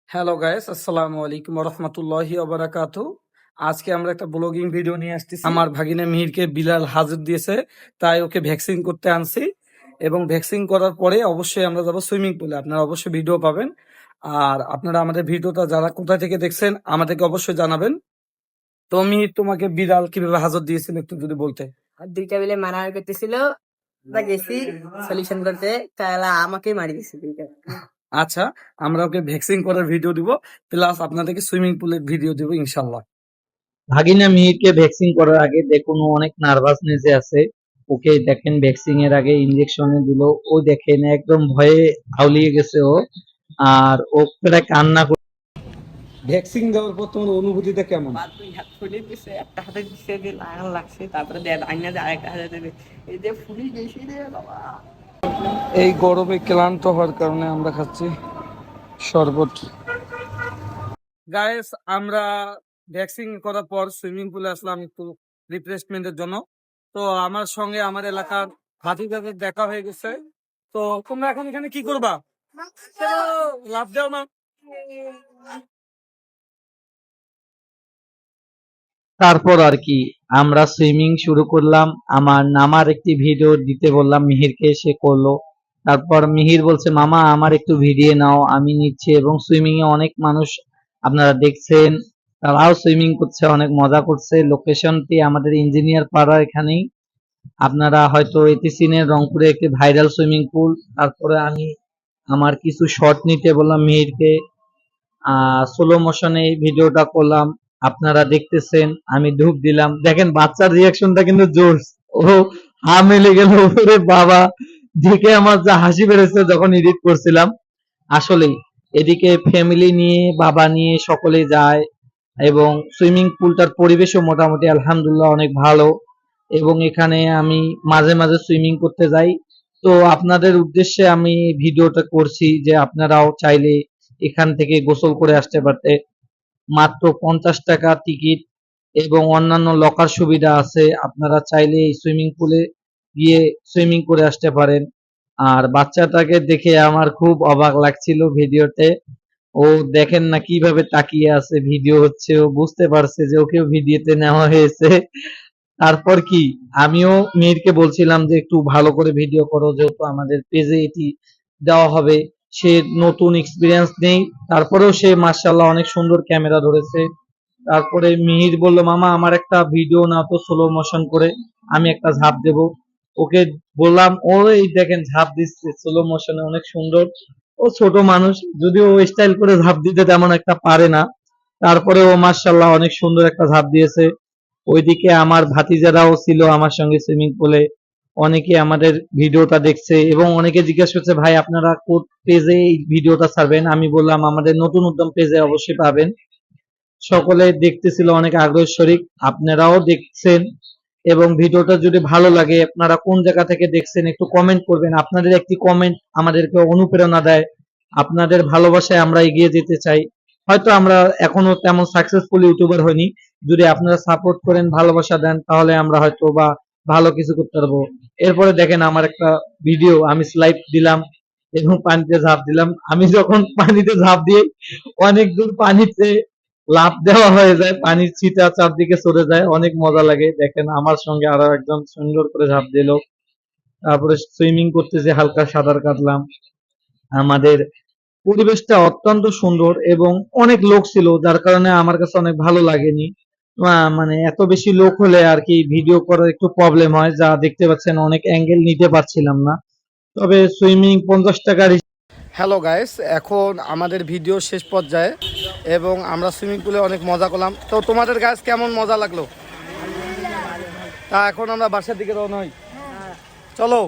Hello guys, আসসালামু আলাইকুম রহমতুল্লাহি ওবারাকাতু। আজকে আমরা একটা ব্লগিং ভিডিও নিয়ে আসতেছি। আমার ভাগিনা মিহিরকে বিলাল হাজির দিয়েছে, তাই ওকে ভ্যাকসিন করতে আনছি। এবং ভ্যাকসিন করার পরে অবশ্যই আমরা যাবো সুইমিং পুলে। আপনারা অবশ্যই ভিডিও পাবেন। আর আপনারা আমাদের ভিডিওটা যারা কোথা থেকে দেখছেন আমাদেরকে অবশ্যই জানাবেন। তো মিহির, তোমাকে বিড়াল কিভাবে হাজির দিয়েছিল একটু যদি বলতে। আর দুইটা মিলে মারামারি করতেছিল, তা গেছি সলিউশন করতে, তাহলে আমাকে মারি দিছে দুইটা। আচ্ছা, আমরা ওকে ভ্যাকসিন করার ভিডিও দিব, প্লাস আপনাদেরকে সুইমিং পুলের ভিডিও দিব ইনশাল্লাহ। ভাগিনা মিহিরকে ভ্যাকসিন করার আগে দেখুন ও অনেক নার্ভাসনেসে আছে। ওকে দেখেন ভ্যাকসিন এর আগে ইনজেকশনে দিল, ও দেখেন একদম ভয়ে আউলিয়ে গেছে ও। আর ও প্রায় কান্না ভ্যাকসিন দেওয়ার পর তোমার অনুভূতিটা কেমন? বাদ দুই হাত ফুলে দিছে, একটা হাতে দিছে যে লাগান লাগছে, তারপরে দেয় আইনা যে আরেকটা হাতে দেবে, এই যে ফুলি গেছি রে বাবা। এই গরমে ক্লান্ত হওয়ার কারণে আমরা খাচ্ছি শরবত। গাইস, আমরা ভ্যাকসিন করার পর সুইমিং পুলে আসলাম একটু রিফ্রেশমেন্টের জন্য। তো আমার সঙ্গে আমার এলাকার ভাতিজাদের দেখা হয়ে গেছে। তো তোমরা এখন এখানে কি করবা? চলো, লাফ দাও না। তারপর আর কি আমরা সুইমিং শুরু করলাম। আমার নামার একটি ভিডিও দিতে বললাম মিহিরকে, সে করলো। তারপর মিহির বলছে মামা আমার একটু ভিডিও নাও, আমি নিচ্ছি। এবং সুইমিং এ অনেক মানুষ আপনারা দেখছেন, তারাও সুইমিং করছে, অনেক মজা করছে। লোকেশনটি আমাদের ইঞ্জিনিয়ার পাড়া এখানেই। আপনারা হয়তো এটি চিনেন, রংপুরে একটি ভাইরাল সুইমিং পুল। তারপরে আমি আমার কিছু শর্ট নিতে বললাম মিহিরকে, স্লো মোশনে এই ভিডিওটা করলাম। আপনারা দেখতেছেন, আমি ডুব দিলাম, দেখেন বাচ্চার রিয়াকশনটা কিন্তু জোর। ও হা মেলে গেল, ওরে বাবা! দেখে আমার যা হাসি বেড়েছে যখন এডিট করছিলাম। আসলেই এদিকে ফ্যামিলি নিয়ে, বাবা নিয়ে সকলে যায়। এবং সুইমিং পুলটার পরিবেশও মোটামুটি আলহামদুলিল্লাহ অনেক ভালো। এবং এখানে আমি মাঝে মাঝে সুইমিং করতে যাই। তো আপনাদের উদ্দেশ্যে আমি ভিডিওটা করছি যে আপনারাও চাইলে এখান থেকে গোসল করে আসতে পারতে। মাত্র 50 টাকা টিকিট এবং অন্যান্য লকার সুবিধা আছে। আপনারা চাইলে এই সুইমিং পুলে গিয়ে সুইমিং করে আসতে পারেন। আর বাচ্চাটাকে দেখে আমার খুব অবাক লাগছিল ভিডিওতে। ও দেখেন না কিভাবে তাকিয়ে আছে, ভিডিও হচ্ছে, ও বুঝতে পারছে যে ওকেও ভিডিওতে নেওয়া হয়েছে। তারপর কি আমিও মেয়েরকে বলছিলাম যে একটু ভালো করে ভিডিও করো, যেহেতু আমাদের পেজে এটি দেওয়া হবে। সে নতুন এক্সপিরিয়েন্স নেই, তারপরেও সে মাশাআল্লাহ অনেক সুন্দর ক্যামেরা ধরেছে। তারপরে মিহির বলল মামা আমার একটা ভিডিও নাও তো স্লো মোশন করে, আমি একটা ঝাঁপ দেব। ওকে বললাম, ও এই দেখেন ঝাঁপ দিচ্ছে স্লো মোশনে, অনেক সুন্দর। ও ছোট মানুষ, যদিও ও স্টাইল করে ঝাঁপ দিতে তেমন একটা পারে না, তারপরে ও মাশাআল্লাহ অনেক সুন্দর একটা ঝাঁপ দিয়েছে। ওইদিকে আমার ভাতিজারাও ছিল আমার সঙ্গে সুইমিং পুলে। অনেকে আমাদের ভিডিওটা দেখছে এবং অনেকে জিজ্ঞেস করছে ভাই আপনারা কোন পেজে এই ভিডিওটা ছাড়বেন। আমি বললাম আমাদের নতুন উদ্যম পেজে অবশ্যই পাবেন। সকলে দেখতেছিল অনেক আগ্রহের সহিত, আপনারাও দেখছেন। এবং ভিডিওটা যদি ভালো লাগে, আপনারা কোন জায়গা থেকে দেখছেন একটু কমেন্ট করবেন। আপনাদের একটি কমেন্ট আমাদেরকে অনুপ্রেরণা দেয়। আপনাদের ভালোবাসায় আমরা এগিয়ে যেতে চাই। হয়তো আমরা এখনো তেমন সাকসেসফুল ইউটিউবার হইনি, যদি আপনারা সাপোর্ট করেন, ভালোবাসা দেন, তাহলে আমরা হয়তো বা ভালো কিছু করতে পারবো। এরপরে দেখেন আমার একটা ভিডিও, আমি স্লাইড দিলাম এবং পানিতে ঝাঁপ দিলাম। আমি যখন পানিতে ঝাঁপ দিই, অনেক দূর পানিতে লাফ দেওয়া হয়ে যায়, পানির ছিটা চারদিকে চলে যায়, অনেক মজা লাগে। দেখেন আমার সঙ্গে আরো একজন সুন্দর করে ঝাঁপ দিল। তারপরে সুইমিং করতেছে, হালকা সাঁতার কাটলাম। আমাদের পরিবেশটা অত্যন্ত সুন্দর এবং অনেক লোক ছিল, যার কারণে আমার কাছে অনেক ভালো লাগেনি। মানে এত বেশি লোক হলে আর কি ভিডিও করার একটু প্রবলেম হয়, যা দেখতে পাচ্ছেন অনেক অ্যাঙ্গেল নিতে পারছিলাম না। তবে সুইমিং 50 টাকার। হ্যালো গাইস, এখন আমাদের ভিডিও শেষ পর্যায়ে এবং আমরা সুইমিং পুলে অনেক মজা করলাম। তো তোমাদের গাইস কেমন মজা লাগলো? তা এখন আমরা বাসার দিকে রওনা হই, চলো।